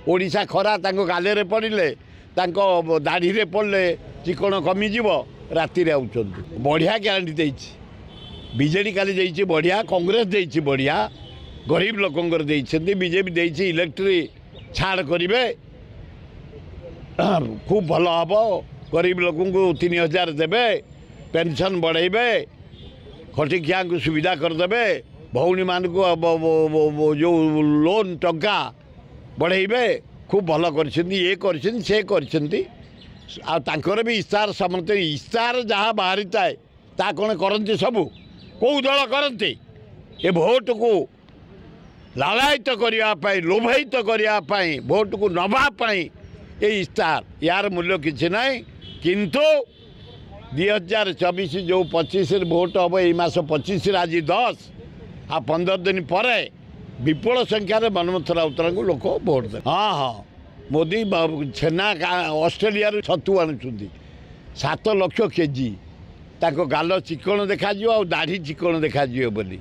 ओडिशा खरा गाले पड़े दाढ़ी पड़े चिकण कमिज राति बढ़िया ग्यारंटी दे बीजेडी काली जाइए बढ़िया कांग्रेस देती बढ़िया गरीब लोकंर बीजेपी देती इलेक्ट्री छाड़ करेंगे खूब भल हम गरीब लोक 3000 देवे पेंशन बढ़ेबे खटिकिया को सुविधा करदे भौणी मान को जो लोन टंका बढ़ेबे खूब भल कर भी इस्तार समस्त इस्तार जहाँ बाहरी थाए ता कौन करती सबू कौ दल करती ए भोट को लालायित करने लोभायित करने भोट को नवाई ये इस्तार यार मूल्य किसी ना किंतु 2024 जो 25 भोट हम यस 25 आज 10 आ 15 दिन पर विपुल संख्यार मनमोहन राउतर को लोक भोट दे। हाँ हाँ मोदी छेना ऑस्ट्रेलिया छतु आणुंट 7 लाख केजी गाल चिकण देखा आ दाढ़ी चिकण देखा बोली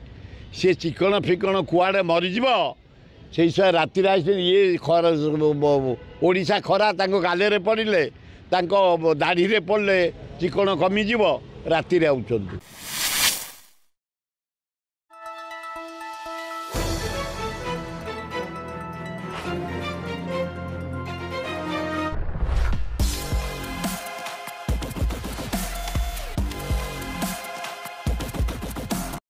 सी चिकण फिकण कुआड़े मरीज से राति ये ओडिशा खरा गाले पड़े दाढ़ी पड़े चिकण कमिज राति आउट।